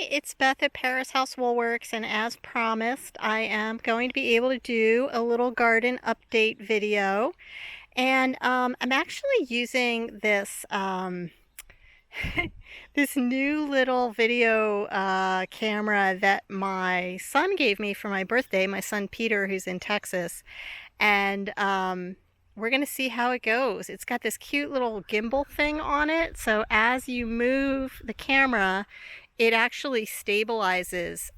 it's Beth at Parris House Woolworks, and as promised, I am going to be able to do a little garden update video. And I'm actually using this this new little video camera that my son gave me for my birthday, my son Peter, who's in Texas. And we're going to see how it goes. It's got this cute little gimbal thing on it, so as you move the camera, it actually stabilizes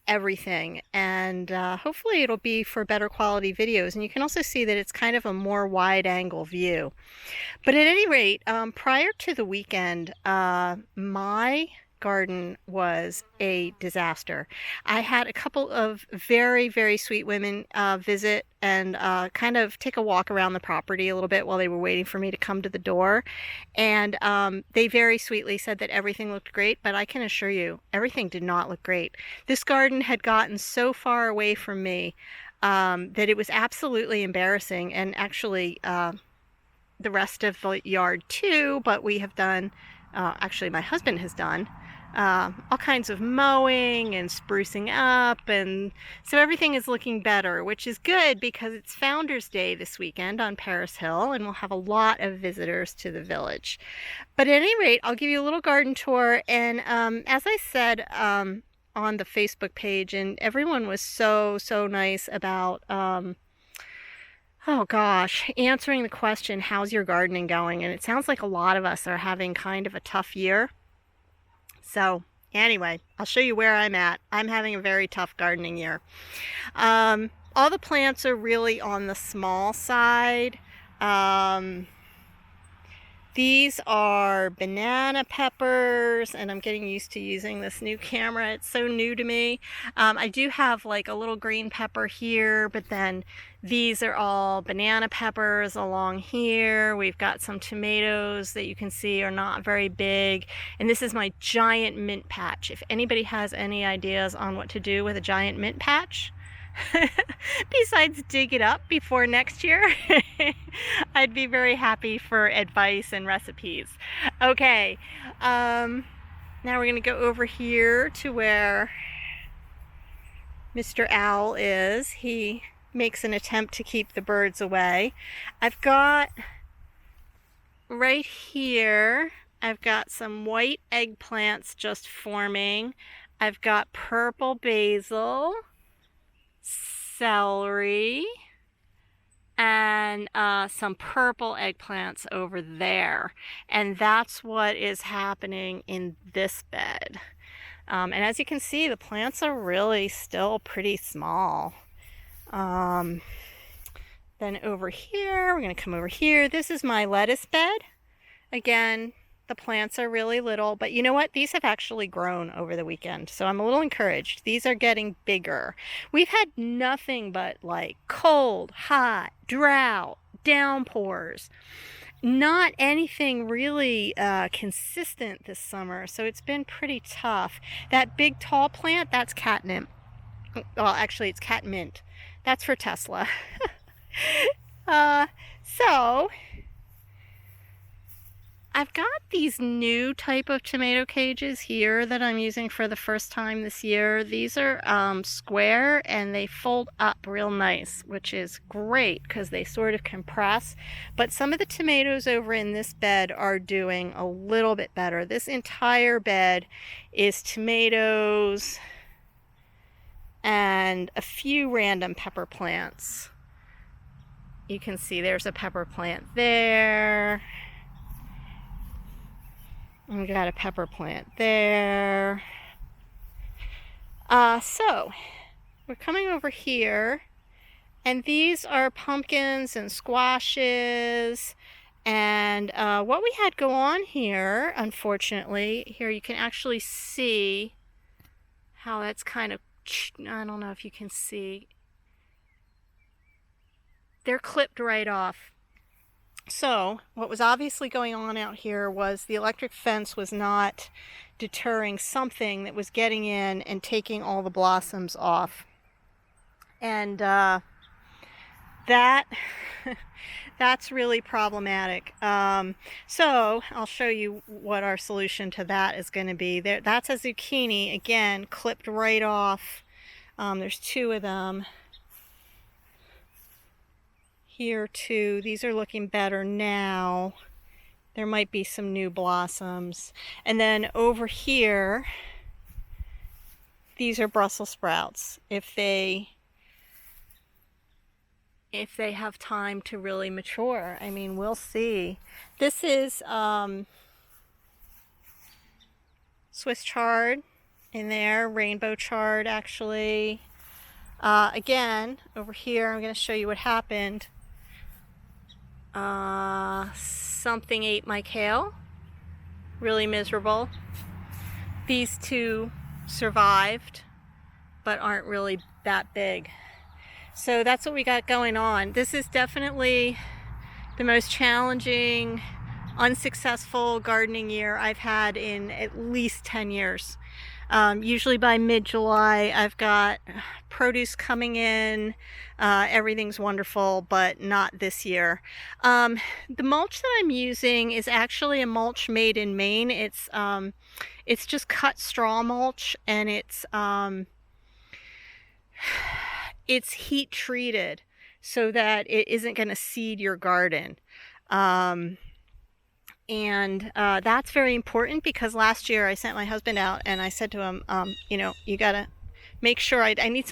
everything, and hopefully it'll be for better quality videos. And you can also see that it's kind of a more wide angle view. But at any rate, prior to the weekend, my garden was a disaster. I had a couple of very, very sweet women visit and kind of take a walk around the property a little bit while they were waiting for me to come to the door. And they very sweetly said that everything looked great, but I can assure you, everything did not look great. This garden had gotten so far away from me that it was absolutely embarrassing. And actually, the rest of the yard too, but we have done, actually my husband has done, all kinds of mowing and sprucing up, and so everything is looking better, which is good because it's Founders Day this weekend on Parris Hill, and we'll have a lot of visitors to the village. But at any rate, I'll give you a little garden tour, and as I said on the Facebook page, and everyone was so nice about oh gosh, answering the question, how's your gardening going? And it sounds like a lot of us are having kind of a tough year. So anyway, I'll show you where I'm at. I'm having a very tough gardening year. All the plants are really on the small side. These are banana peppers, and I'm getting used to using this new camera. It's so new to me. I do have like a little green pepper here, but then these are all banana peppers along here. We've got some tomatoes that you can see are not very big. And this is my giant mint patch. If anybody has any ideas on what to do with a giant mint patch, besides dig it up before next year, I'd be very happy for advice and recipes. Okay, now we're going to go over here to where Mr. Owl is. He makes an attempt to keep the birds away. I've got right here, I've got some white eggplants just forming. I've got purple basil, celery, and some purple eggplants over there. And that's what is happening in this bed. And as you can see, the plants are really still pretty small. Then over here, we're going to come over here. This is my lettuce bed. Again, the plants are really little, but you know what? These have actually grown over the weekend, so I'm a little encouraged. These are getting bigger. We've had nothing but like cold, hot, drought, downpours. Not anything really consistent this summer, so it's been pretty tough. That big tall plant, that's catnip. Well, actually, it's catmint. That's for Tesla. So I've got these new type of tomato cages here that I'm using for the first time this year. These are square, and they fold up real nice, which is great because they sort of compress. But some of the tomatoes over in this bed are doing a little bit better. This entire bed is tomatoes and a few random pepper plants. You can see there's a pepper plant there. We got a pepper plant there. So we're coming over here, and these are pumpkins and squashes. And what we had go on here, unfortunately, here you can actually see how that's kind of, I don't know if you can see, they're clipped right off. So what was obviously going on out here was the electric fence was not deterring something that was getting in and taking all the blossoms off. And that That's really problematic. So I'll show you what our solution to that is going to be. There, that's a zucchini, again, clipped right off. There's two of them. Here too. These are looking better now. There might be some new blossoms. And then over here, these are Brussels sprouts. If they have time to really mature. I mean, we'll see. This is Swiss chard in there, rainbow chard actually. Again, over here, I'm going to show you what happened. Something ate my kale. Really miserable. These two survived, but aren't really that big. So that's what we got going on. This is definitely the most challenging, unsuccessful gardening year I've had in at least 10 years. Usually by mid-July, I've got produce coming in. Everything's wonderful, but not this year. The mulch that I'm using is actually a mulch made in Maine. It's just cut straw mulch, and it's heat treated so that it isn't going to seed your garden. That's very important because last year I sent my husband out and I said to him, you know, you gotta make sure I need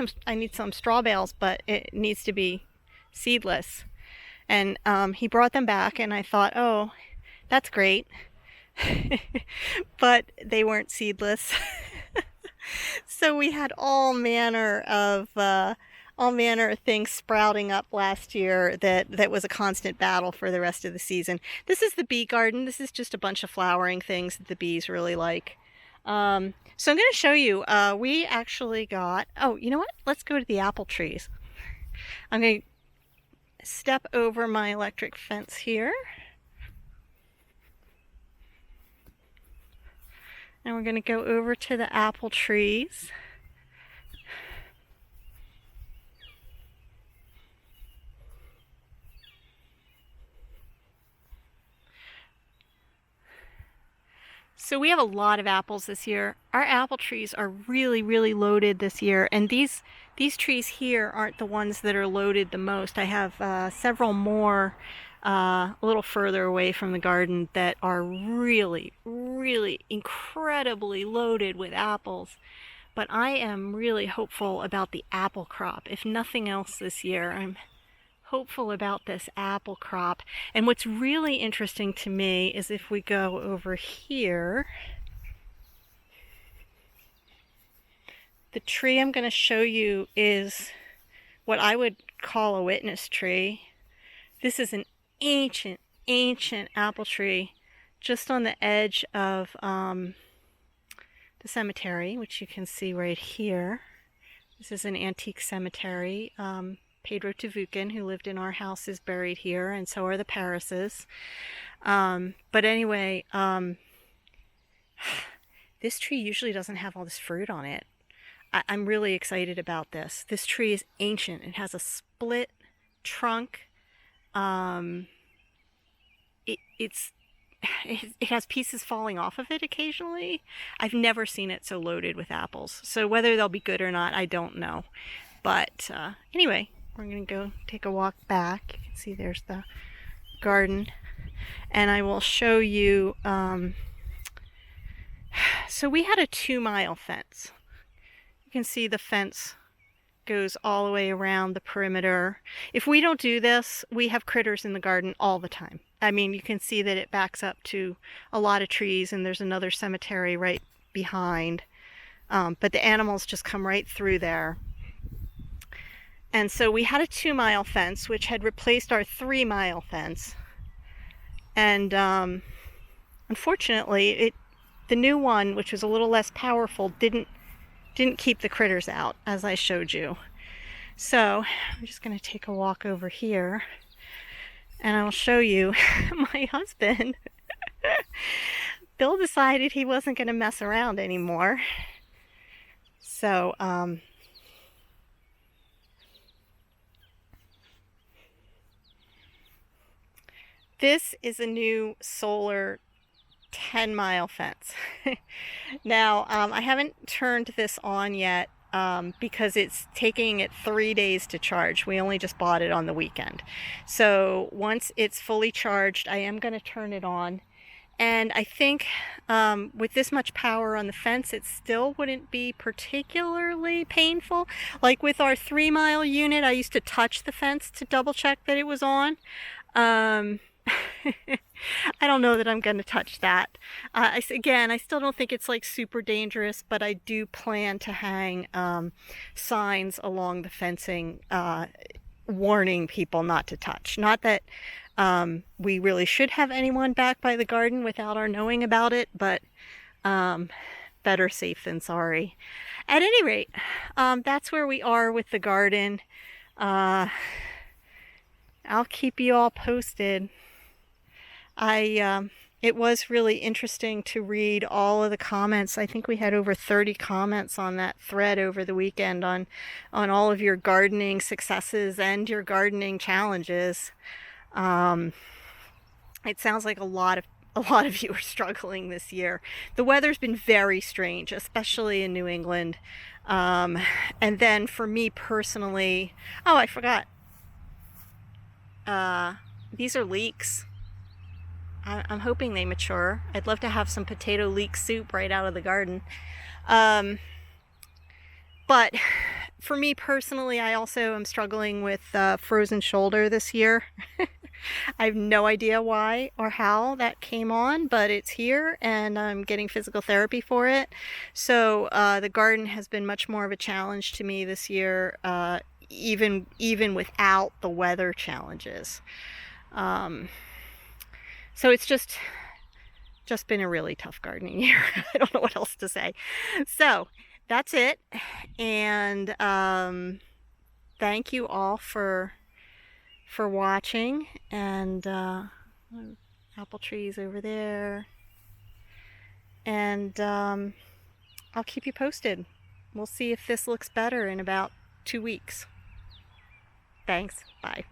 some straw bales, but it needs to be seedless. And he brought them back, and I thought, oh, that's great, but they weren't seedless. So we had all manner of things sprouting up last year that was a constant battle for the rest of the season. This is the bee garden. This is just a bunch of flowering things that the bees really like. So I'm going to show you, we actually got, oh, you know what? Let's go to the apple trees. I'm going to step over my electric fence here. And we're going to go over to the apple trees. So we have a lot of apples this year. Our apple trees are really, really loaded this year. And these trees here aren't the ones that are loaded the most. I have several more a little further away from the garden that are really, really incredibly loaded with apples. But I am really hopeful about the apple crop. If nothing else this year, I'm hopeful about this apple crop. And what's really interesting to me is if we go over here, the tree I'm going to show you is what I would call a witness tree. This is an ancient apple tree just on the edge of the cemetery, which you can see right here. This is an antique cemetery. Pedro Tavukin, who lived in our house, is buried here, and so are the Parrises. But anyway, this tree usually doesn't have all this fruit on it. I'm really excited about this. This tree is ancient. It has a split trunk. It has pieces falling off of it occasionally. I've never seen it so loaded with apples. So whether they'll be good or not, I don't know. But anyway, we're going to go take a walk back. You can see there's the garden. And I will show you. So we had a 2-mile fence. You can see the fence goes all the way around the perimeter. If we don't do this, we have critters in the garden all the time. I mean, you can see that it backs up to a lot of trees, and there's another cemetery right behind. But the animals just come right through there. And so we had a 2-mile fence, which had replaced our 3-mile fence. And unfortunately, the new one, which was a little less powerful, didn't keep the critters out, as I showed you. So I'm just going to take a walk over here, and I'll show you my husband. Bill decided he wasn't going to mess around anymore. So This is a new solar 10-mile fence. Now, I haven't turned this on yet because it's taking it 3 days to charge. We only just bought it on the weekend. So once it's fully charged, I am going to turn it on. And I think with this much power on the fence, it still wouldn't be particularly painful. Like with our 3-mile unit, I used to touch the fence to double check that it was on. Um, I don't know that I'm going to touch that. Again, I still don't think it's like super dangerous, but I do plan to hang signs along the fencing warning people not to touch. Not that we really should have anyone back by the garden without our knowing about it, but better safe than sorry. At any rate, that's where we are with the garden. I'll keep you all posted. It was really interesting to read all of the comments. I think we had over 30 comments on that thread over the weekend on all of your gardening successes and your gardening challenges. It sounds like a lot of you are struggling this year. The weather's been very strange, especially in New England. And then for me personally, oh, I forgot. These are leeks. I'm hoping they mature. I'd love to have some potato leek soup right out of the garden. But for me personally, I also am struggling with frozen shoulder this year. I have no idea why or how that came on, but it's here and I'm getting physical therapy for it. So the garden has been much more of a challenge to me this year, even without the weather challenges. So it's just been a really tough gardening year. I don't know what else to say. So that's it. And thank you all for watching. And apple trees over there. And I'll keep you posted. We'll see if this looks better in about 2 weeks. Thanks. Bye.